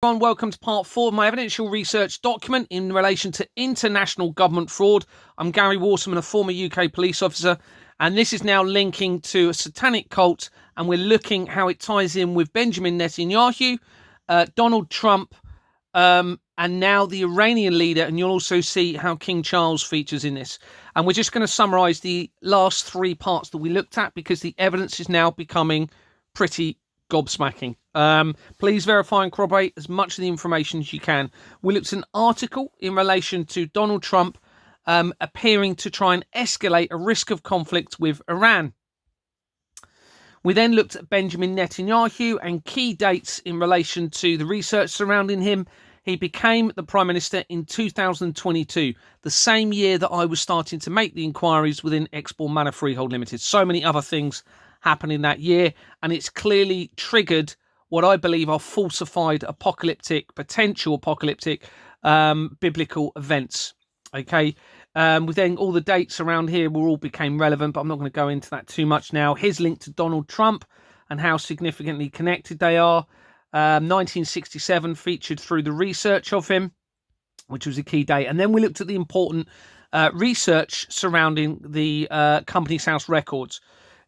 Everyone, welcome to part 4 of my evidential research document in relation to international government fraud. I'm Gary Waterman, a former UK police officer, and this is now linking to a satanic cult, and we're looking how it ties in with Benjamin Netanyahu, Donald Trump, and now the Iranian leader, and you'll also see how King Charles features in this. And we're just going to summarise the last 3 parts that we looked at because the evidence is now becoming pretty gobsmacking. Please verify and corroborate as much of the information as you can. We looked at an article in relation to Donald Trump appearing to try and escalate a risk of conflict with Iran. We then looked at Benjamin Netanyahu and key dates in relation to the research surrounding him. He became the Prime Minister in 2022, the same year that I was starting to make the inquiries within Exporn Manor Freehold Limited. So many other things happened in that year, and it's clearly triggered what I believe are falsified potential apocalyptic biblical events. Okay. With then all the dates around here all became relevant, but I'm not going to go into that too much now. His link to Donald Trump and how significantly connected they are. 1967 featured through the research of him, which was a key date. And then we looked at the important research surrounding the Companies House records.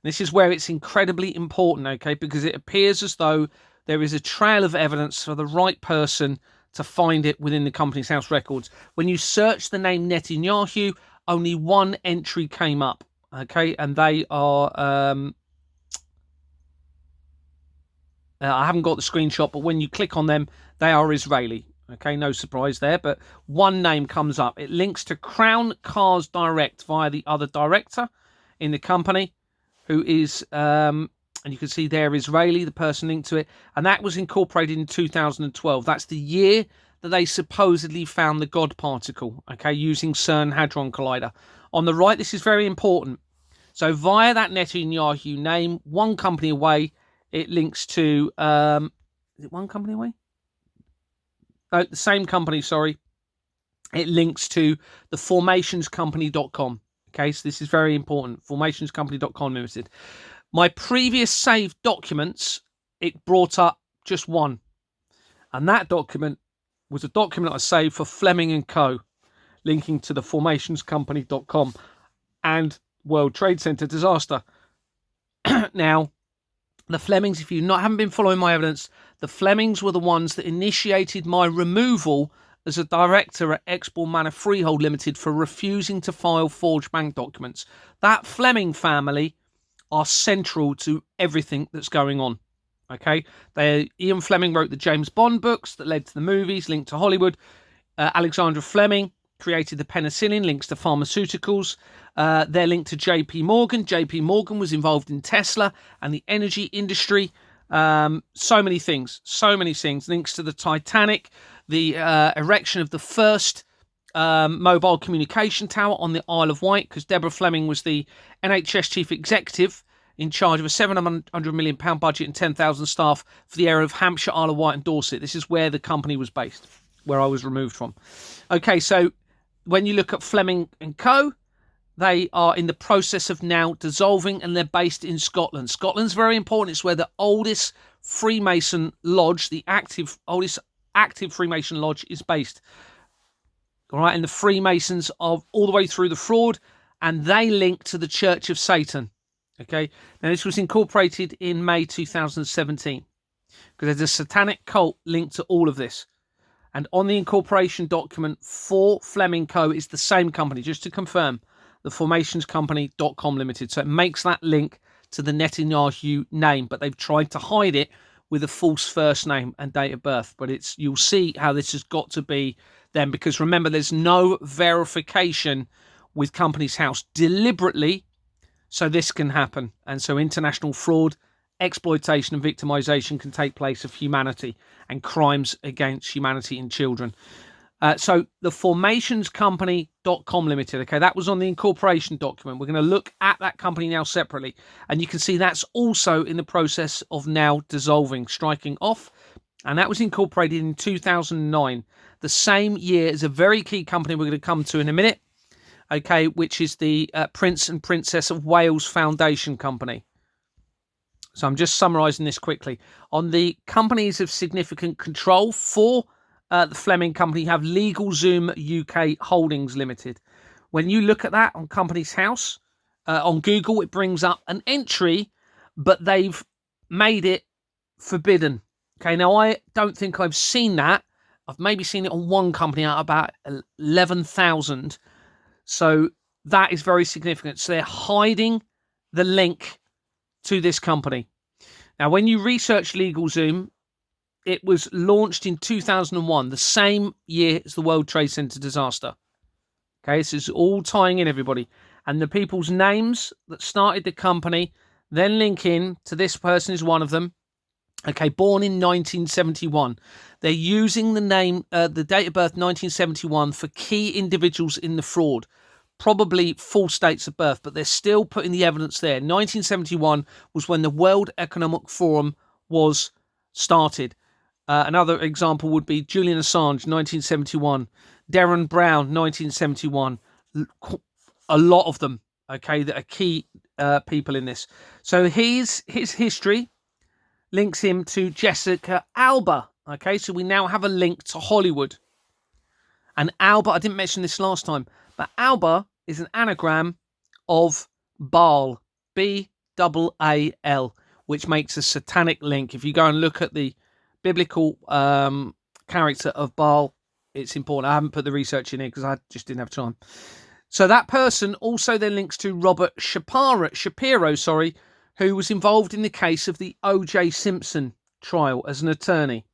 This is where it's incredibly important, okay, because it appears as though there is a trail of evidence for the right person to find it within the Companies House records. When you search the name Netanyahu, only one entry came up, okay, and they are, I haven't got the screenshot, but when you click on them, they are Israeli. Okay, no surprise there, but one name comes up. It links to Crown Cars Direct via the other director in the company, who is, and you can see there Israeli, the person linked to it, and that was incorporated in 2012. That's the year that they supposedly found the God particle, okay, using CERN Hadron Collider. On the right, this is very important. So via that Netanyahu name, one company away, it links to, is it one company away? No, the same company, sorry. It links to the formationscompany.com. Okay, so this is very important. Formationscompany.com limited. My previous saved documents, it brought up just one. And that document was a document I saved for Fleming and Co. linking to the formationscompany.com and World Trade Center disaster. Now, the Flemings, if you haven't been following my evidence, the Flemings were the ones that initiated my removal as a director at Exporn Manor Freehold Limited for refusing to file forged bank documents. That Fleming family are central to everything that's going on. Okay, Ian Fleming wrote the James Bond books that led to the movies linked to Hollywood. Alexandra Fleming created the penicillin, links to pharmaceuticals. They're linked to JP Morgan. JP Morgan was involved in Tesla and the energy industry. So many things, links to the Titanic, the erection of the first mobile communication tower on the Isle of Wight, because Deborah Fleming was the NHS chief executive in charge of a £700 million budget and 10,000 staff for the area of Hampshire, Isle of Wight and Dorset. This is where the company was based, where I was removed from. Okay, so when you look at Fleming and Co., they are in the process of now dissolving, and they're based in Scotland. Scotland's very important. It's where the oldest Freemason lodge, the oldest active Freemason lodge, is based. All right, and the Freemasons are all the way through the fraud, and they link to the Church of Satan. Okay, now this was incorporated in May 2017 because there's a satanic cult linked to all of this. And on the incorporation document for Fleming Co. is the same company, just to confirm, the formationscompany.com limited. So it makes that link to the Netanyahu name, but they've tried to hide it with a false first name and date of birth. But you'll see how this has got to be them, because remember, there's no verification with Companies House deliberately, so this can happen. And so international fraud, exploitation and victimization can take place of humanity and crimes against humanity and children. So the formationscompany.com limited, okay, that was on the incorporation document. We're going to look at that company now separately, and you can see that's also in the process of now dissolving, striking off, and that was incorporated in 2009, the same year as a very key company we're going to come to in a minute, okay, which is the Prince and Princess of Wales Foundation Company. So I'm just summarising this quickly. On the companies of significant control for the Fleming company, you have LegalZoom UK Holdings Limited. When you look at that on Companies House, on Google, it brings up an entry, but they've made it forbidden. Okay, now I don't think I've seen that. I've maybe seen it on one company out of about 11,000. So that is very significant. So they're hiding the link to this company. Now, when you research LegalZoom, it was launched in 2001, the same year as the World Trade Center disaster. Okay, this is all tying in, everybody. And the people's names that started the company then link in to this person is one of them. Okay, born in 1971. They're using the name, the date of birth 1971 for key individuals in the fraud. Probably false dates of birth, but they're still putting the evidence there. 1971 was when the World Economic Forum was started. Another example would be Julian Assange, 1971. Darren Brown, 1971. A lot of them, okay, that are key people in this. So his history links him to Jessica Alba. Okay, so we now have a link to Hollywood. And Alba, I didn't mention this last time, but Alba is an anagram of Baal, B-A-A-L, which makes a satanic link. If you go and look at the biblical character of Baal, it's important. I haven't put the research in here because I just didn't have time. So that person also then links to Robert Shapiro, who was involved in the case of the O.J. Simpson trial as an attorney.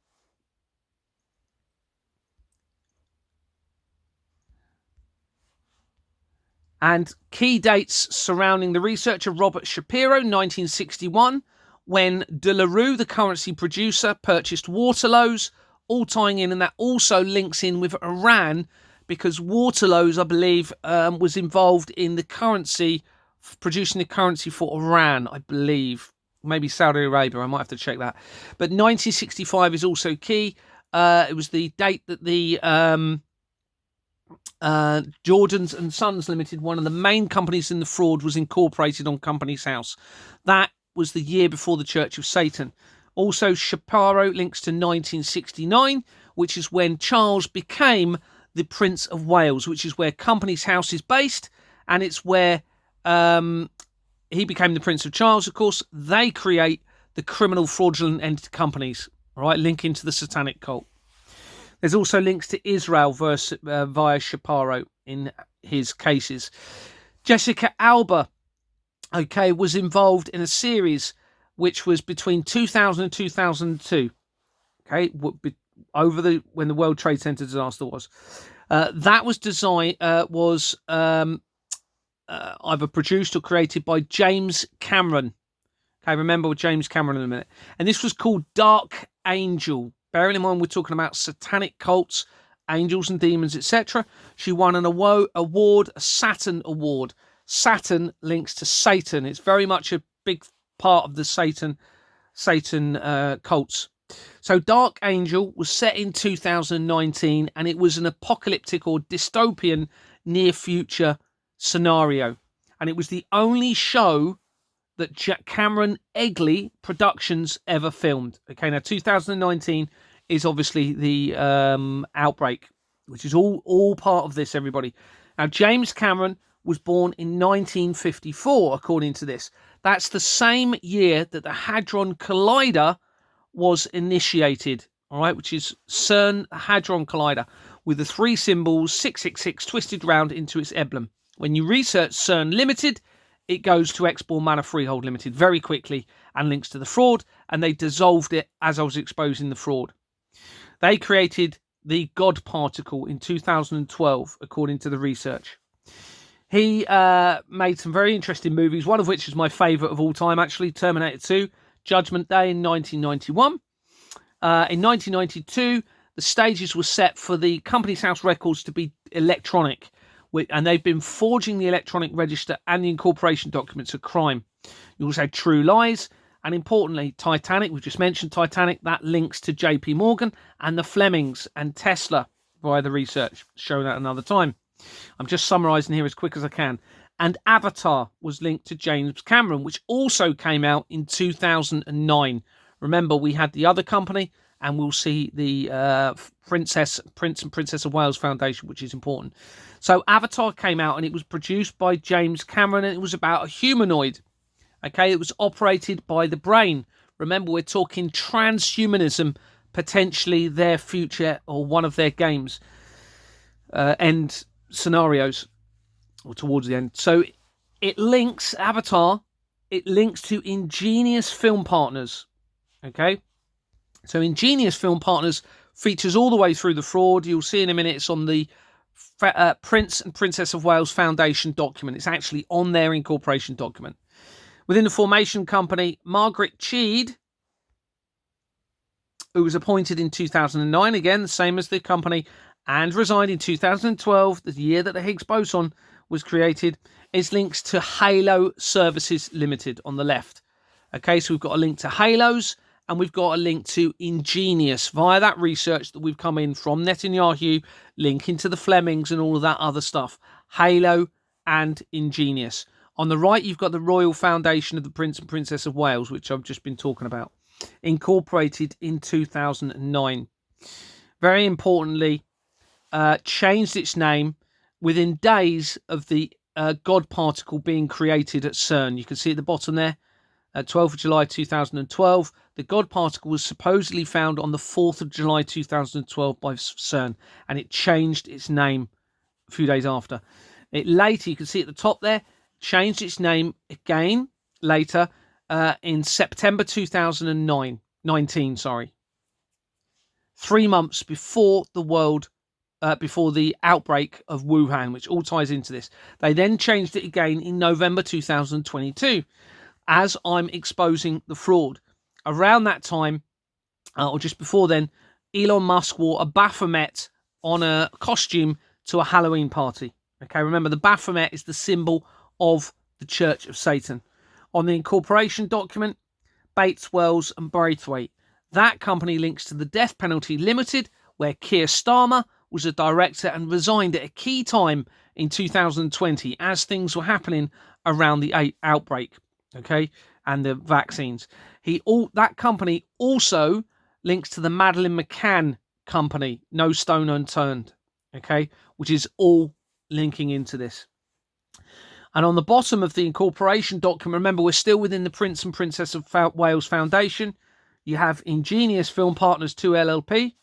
And key dates surrounding the researcher Robert Shapiro, 1961, when De La Rue, the currency producer, purchased Waterlows, all tying in, and that also links in with Iran, because Waterlows, I believe, was involved in the currency, producing the currency for Iran, I believe. Maybe Saudi Arabia, I might have to check that. But 1965 is also key. It was the date that the Jordans and Sons Limited, one of the main companies in the fraud, was incorporated on Companies House. That was the year before the Church of Satan. Also, Shapiro links to 1969, which is when Charles became the Prince of Wales, which is where Companies House is based, and it's where he became the Prince of Charles, of course. They create the criminal fraudulent entity companies, right, linking to the satanic cult. There's also links to Israel via Shapiro in his cases. Jessica Alba, okay, was involved in a series which was between 2000 and 2002, okay, when the World Trade Center disaster was. That was either produced or created by James Cameron. Okay, remember with James Cameron in a minute. And this was called Dark Angel. Bearing in mind we're talking about satanic cults, angels and demons, etc. She won an award, a Saturn Award. Saturn links to Satan. It's very much a big part of the Satan cults. So Dark Angel was set in 2019, and it was an apocalyptic or dystopian near future scenario. And it was the only show that Cameron Egley Productions ever filmed. Okay, now 2019 is obviously the outbreak, which is all part of this, everybody. Now, James Cameron was born in 1954, according to this. That's the same year that the Hadron Collider was initiated, all right, which is CERN Hadron Collider, with the three symbols 666 twisted round into its emblem. When you research CERN Limited, it goes to Exborn Manor Freehold Limited very quickly and links to the fraud, and they dissolved it as I was exposing the fraud. They created the God particle in 2012, according to the research. He made some very interesting movies, one of which is my favourite of all time, actually, Terminator 2, Judgment Day in 1991. In 1992, the stages were set for the Companies House records to be electronic, and they've been forging the electronic register and the incorporation documents of crime. You also had True Lies, and importantly, Titanic. We've just mentioned Titanic. That links to JP Morgan and the Flemings and Tesla via the research, showing that another time. I'm just summarising here as quick as I can. And Avatar was linked to James Cameron, which also came out in 2009. Remember, we had the other company, and we'll see the Prince and Princess of Wales Foundation, which is important. So Avatar came out, and it was produced by James Cameron, and it was about a humanoid. Okay, it was operated by the brain. Remember, we're talking transhumanism, potentially their future or one of their games end scenarios, or towards the end. So it links Avatar, it links to Ingenious Film Partners. Okay, so Ingenious Film Partners features all the way through the fraud. You'll see in a minute it's on the Prince and Princess of Wales Foundation document. It's actually on their incorporation document. Within the formation company, Margaret Cheed, who was appointed in 2009, again, the same as the company, and resigned in 2012, the year that the Higgs boson was created, is links to Halo Services Limited on the left. Okay, so we've got a link to Halos, and we've got a link to Ingenious via that research that we've come in from Netanyahu, linking to the Flemings and all of that other stuff. Halo and Ingenious. On the right, you've got the Royal Foundation of the Prince and Princess of Wales, which I've just been talking about, incorporated in 2009. Very importantly, changed its name within days of the God particle being created at CERN. You can see at the bottom there, 12th of July 2012. The God particle was supposedly found on the 4th of July 2012 by CERN, and it changed its name a few days after. It later, you can see at the top there, changed its name again later in September 2019, 3 months before before the outbreak of Wuhan, which all ties into this. They then changed it again in November 2022, as I'm exposing the fraud. Around that time, or just before then, Elon Musk wore a Baphomet on a costume to a Halloween party. Okay, remember, the Baphomet is the symbol of the Church of Satan. On the incorporation document, Bates, Wells and Braithwaite. That company links to the Death Penalty Limited, where Keir Starmer was a director and resigned at a key time in 2020 as things were happening around the outbreak, okay, and the vaccines. That company also links to the Madeleine McCann company, No Stone Unturned, okay, which is all linking into this. And on the bottom of the incorporation document, remember, we're still within the Prince and Princess of Wales Foundation. You have Ingenious Film Partners 2 LLP.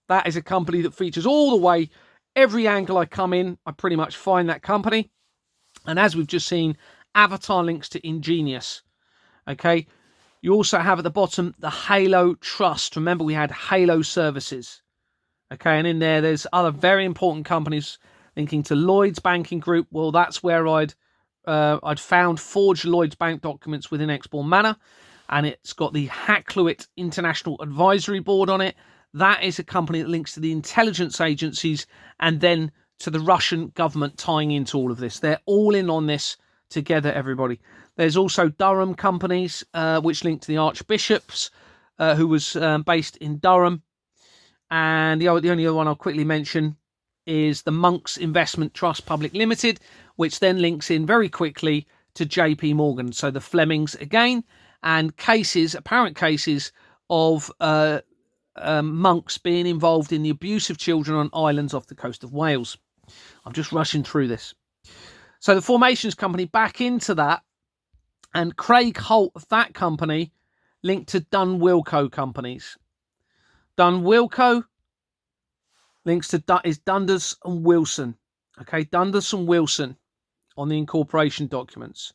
That is a company that features all the way, every angle I come in, I pretty much find that company. And as we've just seen, Avatar links to Ingenious. Okay. You also have at the bottom the Halo Trust. Remember, we had Halo Services. Okay. And in there's other very important companies linking to Lloyd's Banking Group. Well, that's where I'd found forged Lloyd's Bank documents within Exborn Manor, and it's got the Hackluit International Advisory Board on it. That is a company that links to the intelligence agencies and then to the Russian government tying into all of this. They're all in on this together, everybody. There's also Durham companies, which link to the archbishops, who was based in Durham. And the only other one I'll quickly mention is the Monks Investment Trust Public Limited, which then links in very quickly to JP Morgan. So the Flemings again, and apparent cases of monks being involved in the abuse of children on islands off the coast of Wales. I'm just rushing through this. So the Formations Company back into that, and Craig Holt of that company linked to Dunn-Wilco companies. Dunn-Wilco links to is Dundas and Wilson. Okay, Dundas and Wilson on the incorporation documents.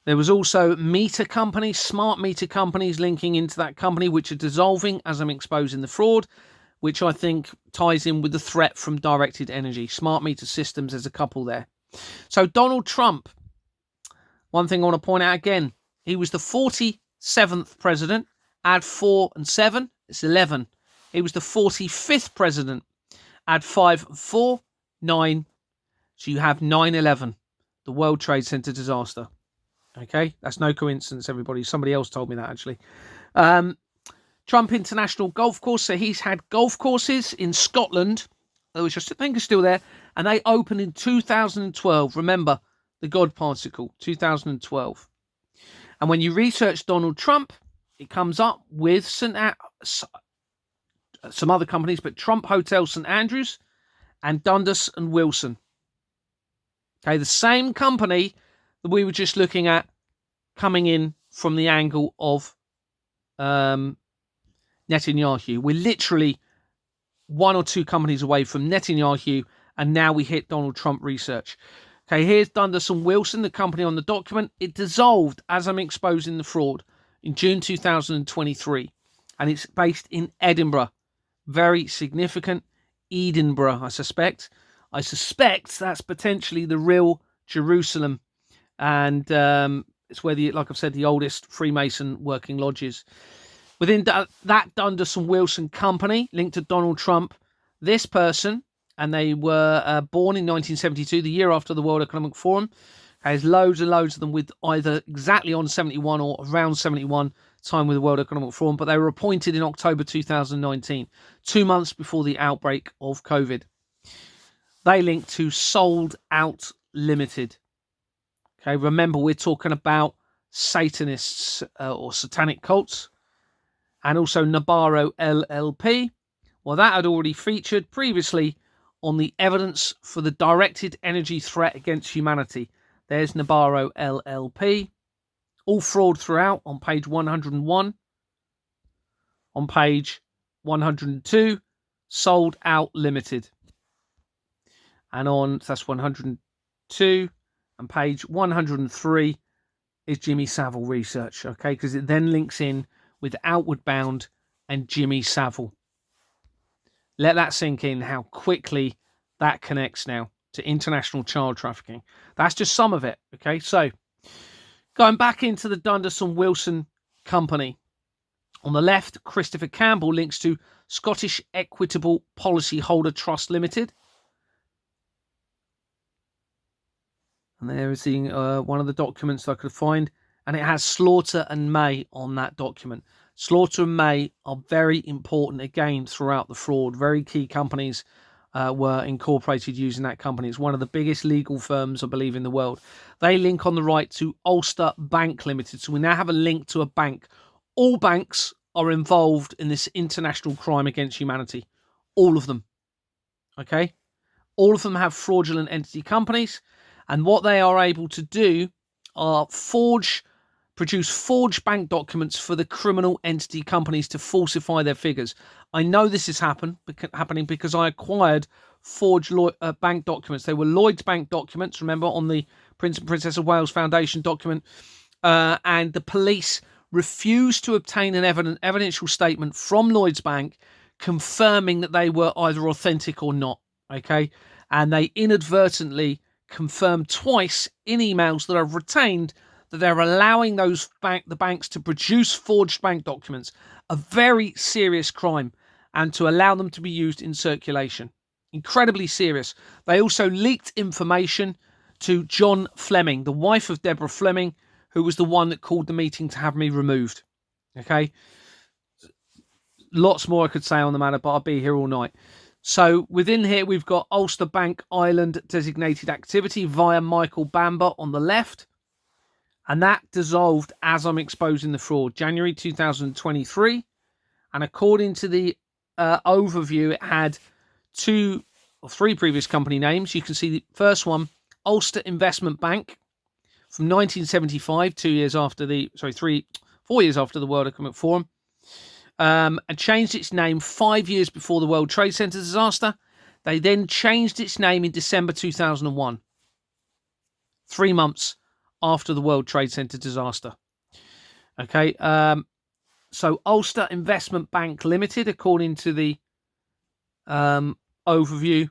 There was also meter companies, smart meter companies linking into that company, which are dissolving as I'm exposing the fraud, which I think ties in with the threat from directed energy. Smart meter systems, there's a couple there. So Donald Trump, one thing I want to point out again, he was the 47th president. Add 4 and 7, it's 11. He was the 45th president. Add 5 and 4, 9. So you have 9/11, the World Trade Center disaster. Okay, that's no coincidence, everybody. Somebody else told me that, actually. Trump International Golf Course. So he's had golf courses in Scotland, which I think are still there, and they opened in 2012. Remember, the God particle, 2012. And when you research Donald Trump, it comes up with some other companies, but Trump Hotel St. Andrews and Dundas and Wilson. Okay, the same company that we were just looking at coming in from the angle of Netanyahu. We're literally one or two companies away from Netanyahu, and now we hit Donald Trump research. Okay, here's Dundas and Wilson, the company on the document. It dissolved as I'm exposing the fraud in June 2023, and it's based in Edinburgh. Very significant. Edinburgh, I suspect. I suspect that's potentially the real Jerusalem, and it's where like I've said, the oldest Freemason working lodge is. Within that Dundas and Wilson company, linked to Donald Trump, this person, and they were born in 1972, the year after the World Economic Forum. There's loads and loads of them with either exactly on 71 or around 71 time with the World Economic Forum, but they were appointed in October 2019, 2 months before the outbreak of COVID. They link to Sold Out Limited. Okay, remember we're talking about Satanists or satanic cults, and also Nabarro LLP. Well, that had already featured previously on the evidence for the directed energy threat against humanity. There's Nabarro LLP. All fraud throughout on page 101. On page 102, Sold Out Limited. And that's 102. And page 103 is Jimmy Savile Research, okay? Because it then links in with Outward Bound and Jimmy Savile. Let that sink in, how quickly that connects now to international child trafficking. That's just some of it, okay? So, going back into the Dundas and Wilson company. On the left, Christopher Campbell links to Scottish Equitable Policyholder Trust Limited. And there is one of the documents I could find, and it has Slaughter and May on that document. Slaughter and May are very important again throughout the fraud. Very key companies were incorporated using that company. It's one of the biggest legal firms, I believe, in the world. They link on the right to Ulster Bank Limited. So we now have a link to a bank. All banks are involved in this international crime against humanity. All of them. Okay? All of them have fraudulent entity companies. And what they are able to do are produce forged bank documents for the criminal entity companies to falsify their figures. I know this is happening because I acquired forged bank documents. They were Lloyd's Bank documents, remember, on the Prince and Princess of Wales Foundation document. And the police refused to obtain an evidential statement from Lloyd's Bank confirming that they were either authentic or not. Okay? And they inadvertently confirmed twice in emails that I've retained that they're allowing the banks to produce forged bank documents, a very serious crime, and to allow them to be used in circulation. Incredibly serious. They also leaked information to John Fleming, the wife of Deborah Fleming, who was the one that called the meeting to have me removed. Okay? Lots more I could say on the matter, but I'll be here all night. So within here, we've got Ulster Bank Island designated activity via Michael Bamber on the left. And that dissolved as I'm exposing the fraud, January 2023. And according to the overview, it had 2 or 3 previous company names. You can see the first one, Ulster Investment Bank, from 1975, 4 years after the World Economic Forum. And changed its name 5 years before the World Trade Center disaster. They then changed its name in December 2001, 3 months after the World Trade Center disaster. Okay, so Ulster Investment Bank Limited, according to the overview,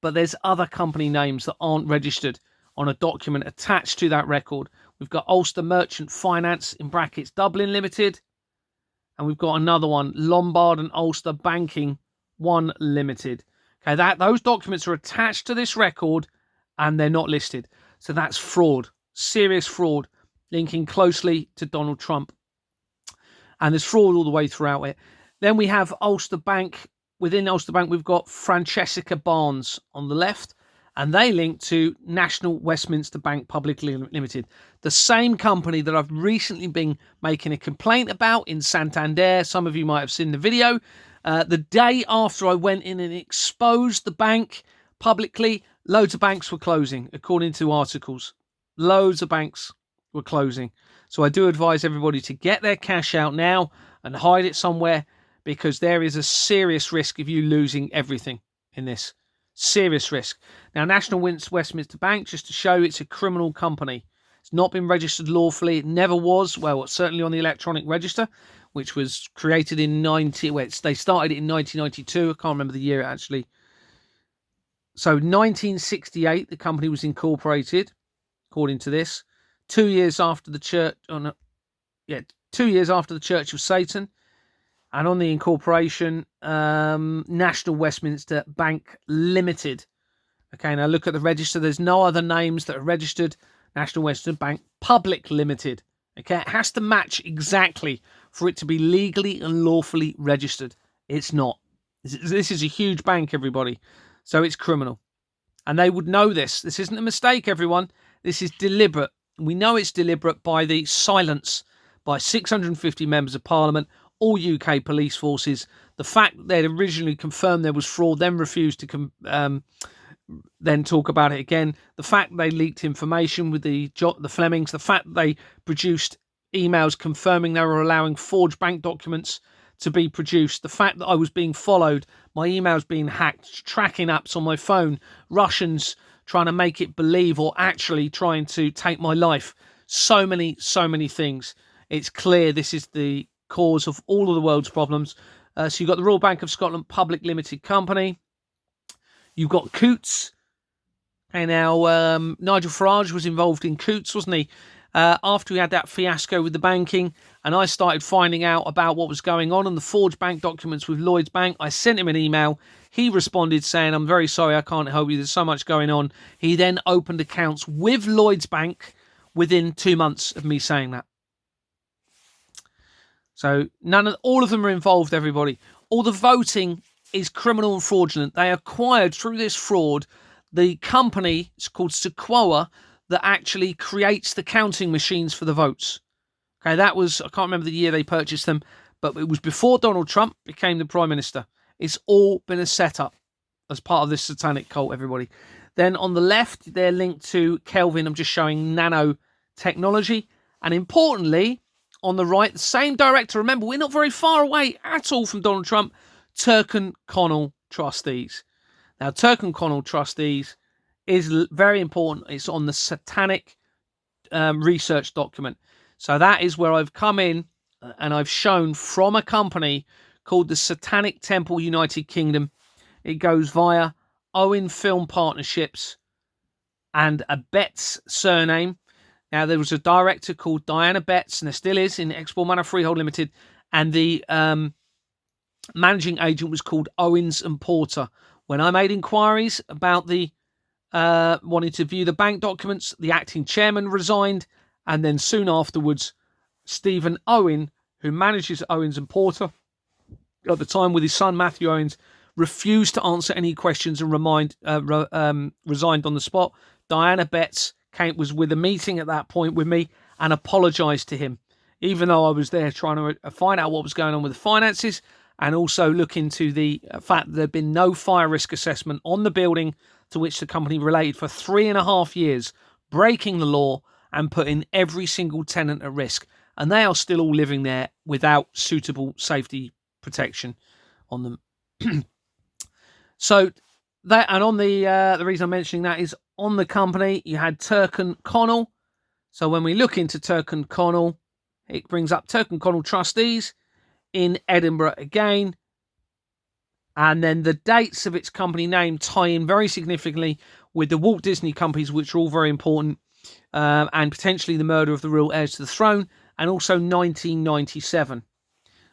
but there's other company names that aren't registered on a document attached to that record. We've got Ulster Merchant Finance, in brackets, Dublin Limited. And we've got another one, Lombard and Ulster Banking 1 Limited. Okay, those documents are attached to this record and they're not listed. So that's fraud, serious fraud, linking closely to Donald Trump. And there's fraud all the way throughout it. Then we have Ulster Bank. Within Ulster Bank, we've got Francesca Barnes on the left. and they link to National Westminster Bank Publicly Limited, the same company that I've recently been making a complaint about in Santander. Some of you might have seen the video. The day after I went in and exposed the bank publicly, loads of banks were closing, according to articles. Loads of banks were closing. So I do advise everybody to get their cash out now and hide it somewhere, because there is a serious risk of you losing everything in this. Serious risk. Now, National Westminster Bank, just to show, it's a criminal company. It's not been registered lawfully. It never was. Well, certainly on the electronic register, which was created in they started it in 1992. I can't remember the year actually. So 1968, the company was incorporated, according to this. 2 years after the Church. 2 years after the Church of Satan. And on the incorporation, National Westminster Bank Limited. Okay, now look at the register. There's no other names that are registered. National Westminster Bank Public Limited. Okay, it has to match exactly for it to be legally and lawfully registered. It's not. This is a huge bank, everybody. So it's criminal. And they would know this. This isn't a mistake, everyone. This is deliberate. We know it's deliberate by the silence by 650 members of Parliament, all UK police forces. The fact that they'd originally confirmed there was fraud, then refused to then talk about it again. The fact they leaked information with the Flemings. The fact that they produced emails confirming they were allowing forged bank documents to be produced. The fact that I was being followed, my emails being hacked, tracking apps on my phone, Russians trying to make it believe or actually trying to take my life. So many things. It's clear this is the cause of all of the world's problems. So you've got the Royal Bank of Scotland Public Limited Company. You've got Coots. And now Nigel Farage was involved in Coots, wasn't he? After we had that fiasco with the banking, and I started finding out about what was going on the forged bank documents with Lloyds Bank, I sent him an email. He responded saying, "I'm very sorry, I can't help you. There's so much going on." He then opened accounts with Lloyds Bank within 2 months of me saying that. So all of them are involved, everybody. All the voting is criminal and fraudulent. They acquired through this fraud the company, it's called Sequoia, that actually creates the counting machines for the votes. Okay, that was, I can't remember the year they purchased them, but it was before Donald Trump became the Prime Minister. It's all been a setup as part of this satanic cult, everybody. Then on the left, they're linked to Kelvin. I'm just showing nanotechnology. And importantly, on the right, the same director. Remember, we're not very far away at all from Donald Trump. Turk & Connell Trustees. Now, Turk & Connell Trustees is very important. It's on the satanic research document. So that is where I've come in and I've shown from a company called the Satanic Temple United Kingdom. It goes via Owen Film Partnerships and a Betts surname. Now, there was a director called Diana Betts, and there still is, in Export Manor Freehold Limited, and the managing agent was called Owens and Porter. When I made inquiries about the wanting to view the bank documents, the acting chairman resigned, and then soon afterwards, Stephen Owen, who manages Owens and Porter at the time with his son Matthew Owens, refused to answer any questions and resigned on the spot. Diana Betts was with a meeting at that point with me and apologised to him, even though I was there trying to find out what was going on with the finances and also look into the fact that there had been no fire risk assessment on the building to which the company related for 3.5 years, breaking the law and putting every single tenant at risk. And they are still all living there without suitable safety protection on them. So that, and on the reason I'm mentioning that is on the company, you had Turk & Connell. So when we look into Turk & Connell, it brings up Turk & Connell Trustees in Edinburgh again. And then the dates of its company name tie in very significantly with the Walt Disney companies, which are all very important, and potentially the murder of the real heirs to the throne, and also 1997.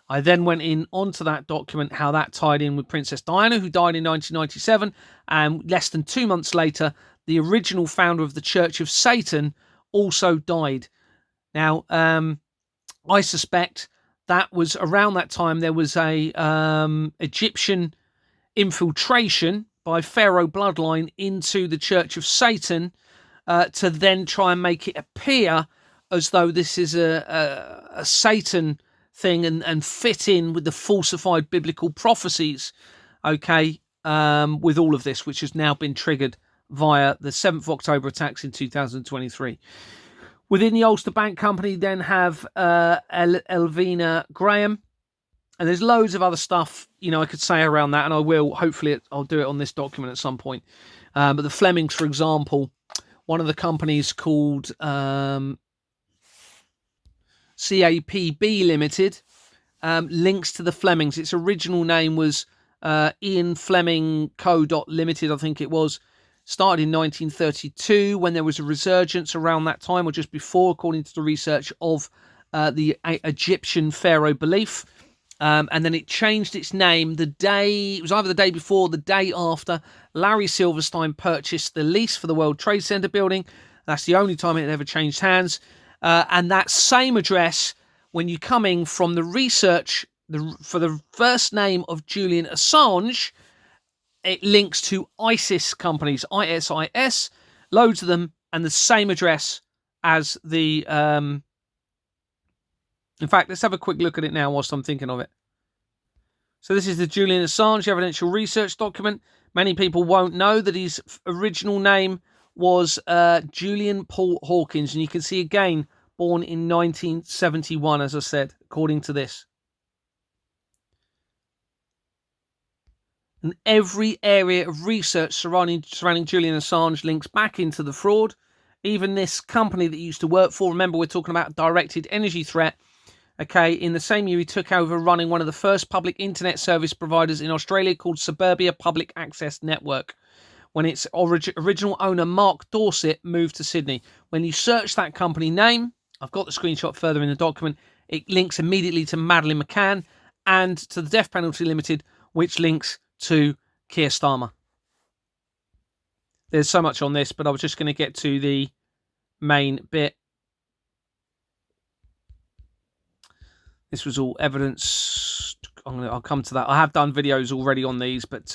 I then went in onto that document, how that tied in with Princess Diana, who died in 1997, and less than 2 months later, the original founder of the Church of Satan also died. Now, I suspect that was around that time there was a Egyptian infiltration by Pharaoh bloodline into the Church of Satan to then try and make it appear as though this is a Satan thing and fit in with the falsified biblical prophecies, okay, with all of this, which has now been triggered via the 7th of October attacks in 2023. Within the Ulster Bank Company, then have Elvina Graham, and there's loads of other stuff, I could say around that, and I will. Hopefully, I'll do it on this document at some point. But the Flemings, for example, one of the companies called CAPB Limited links to the Flemings. Its original name was Ian Fleming Co. Limited, I think it was. Started in 1932 when there was a resurgence around that time or just before, according to the research of the Egyptian pharaoh belief. And then it changed its name it was either the day before or the day after Larry Silverstein purchased the lease for the World Trade Center building. That's the only time it ever changed hands. And that same address, when you're coming from the research for the first name of Julian Assange, it links to ISIS companies, ISIS, loads of them, and the same address as the... In fact, let's have a quick look at it now whilst I'm thinking of it. So this is the Julian Assange evidential research document. Many people won't know that his original name was Julian Paul Hawkins, and you can see again, born in 1971, as I said, according to this. And every area of research surrounding Julian Assange links back into the fraud. Even this company that he used to work for, remember we're talking about a directed energy threat. Okay, in the same year he took over running one of the first public internet service providers in Australia called Suburbia Public Access Network, when its original owner Mark Dorset moved to Sydney. When you search that company name, I've got the screenshot further in the document, it links immediately to Madeleine McCann and to the Death Penalty Limited, which links to Keir Starmer. There's so much on this, but I was just going to get to the main bit. This was all evidence. I'll come to that. I have done videos already on these, but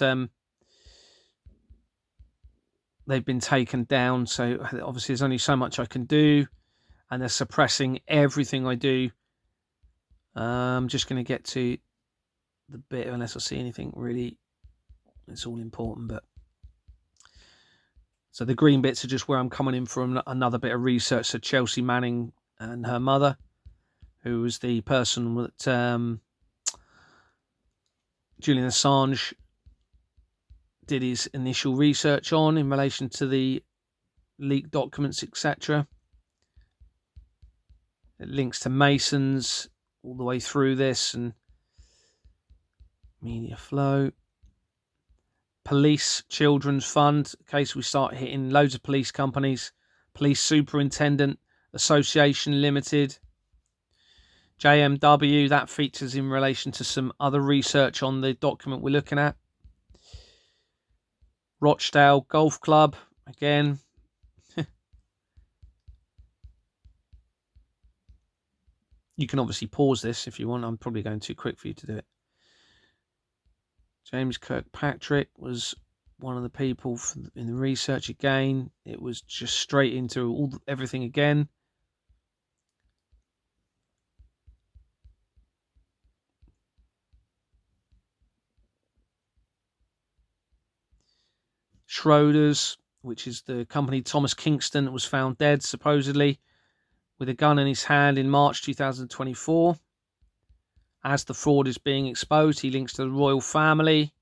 they've been taken down. So obviously there's only so much I can do, and they're suppressing everything I do. I'm just going to get to the bit, unless I see anything really. It's all important, but so the green bits are just where I'm coming in from another bit of research. So Chelsea Manning and her mother, who was the person that Julian Assange did his initial research on in relation to the leaked documents, etc. It links to Masons all the way through this, and media flow. Police Children's Fund, in case we start hitting loads of police companies. Police Superintendent Association Limited. JMW, that features in relation to some other research on the document we're looking at. Rochdale Golf Club, again. You can obviously pause this if you want. I'm probably going too quick for you to do it. James Kirkpatrick was one of the people in the research again. It was just straight into everything again. Schroders, which is the company Thomas Kingston, that was found dead, supposedly, with a gun in his hand in March 2024. As the fraud is being exposed, he links to the royal family.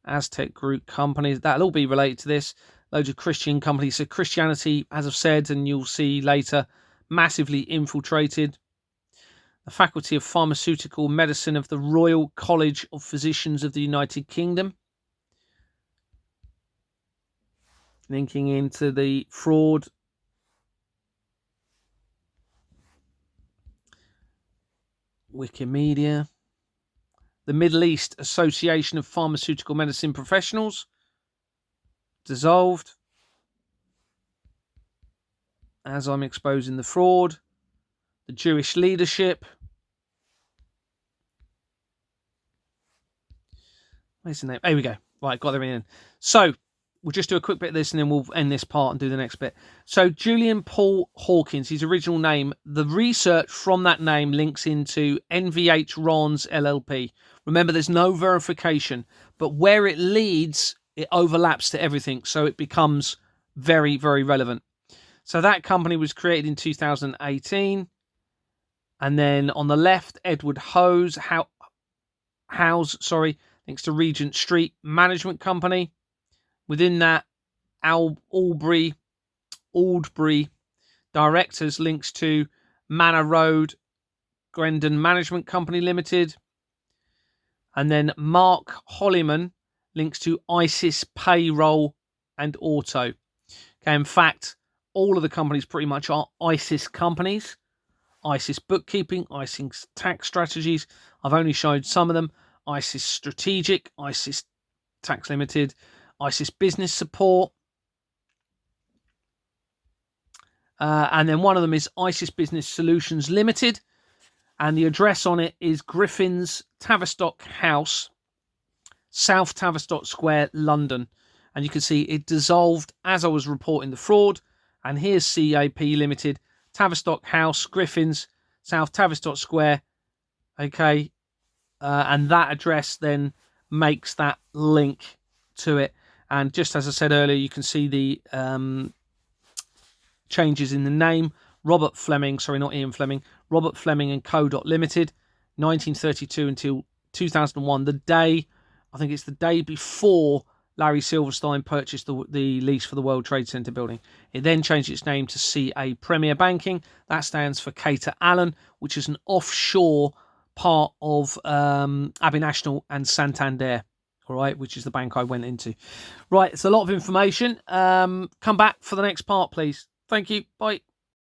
Aztec Group companies, that'll all be related to this. Loads of Christian companies. So Christianity, as I've said, and you'll see later, massively infiltrated. The Faculty of Pharmaceutical Medicine of the Royal College of Physicians of the United Kingdom. Linking into the fraud. Wikimedia. The Middle East Association of Pharmaceutical Medicine Professionals. Dissolved. As I'm exposing the fraud. The Jewish leadership. Where's the name? There we go. Right, got them in. So we'll just do a quick bit of this and then we'll end this part and do the next bit. So Julian Paul Hawkins, his original name, the research from that name links into NVH Rons LLP. Remember, there's no verification, but where it leads, it overlaps to everything. So it becomes very, very relevant. So that company was created in 2018. And then on the left, Edward Howes, thanks to Regent Street Management Company. Within that, Aldbury Directors links to Manor Road Grendon Management Company Limited. And then Mark Holliman links to ISIS Payroll and Auto. Okay, in fact, all of the companies pretty much are ISIS companies. ISIS Bookkeeping, ISIS Tax Strategies. I've only showed some of them. ISIS Strategic, ISIS Tax Limited, ISIS Business Support. And then one of them is ISIS Business Solutions Limited. And the address on it is Griffin's Tavistock House, South Tavistock Square, London. And you can see it dissolved as I was reporting the fraud. And here's CAP Limited, Tavistock House, Griffin's, South Tavistock Square. Okay. And that address then makes that link to it. And just as I said earlier, you can see the changes in the name. Robert Fleming, not Ian Fleming, Robert Fleming and Co. Limited, 1932 until 2001. I think it's the day before Larry Silverstein purchased the lease for the World Trade Center building. It then changed its name to CA Premier Banking. That stands for Cater Allen, which is an offshore part of Abbey National and Santander, all right, which is the bank I went into. Right, it's a lot of information. Come back for the next part, please. Thank you. Bye.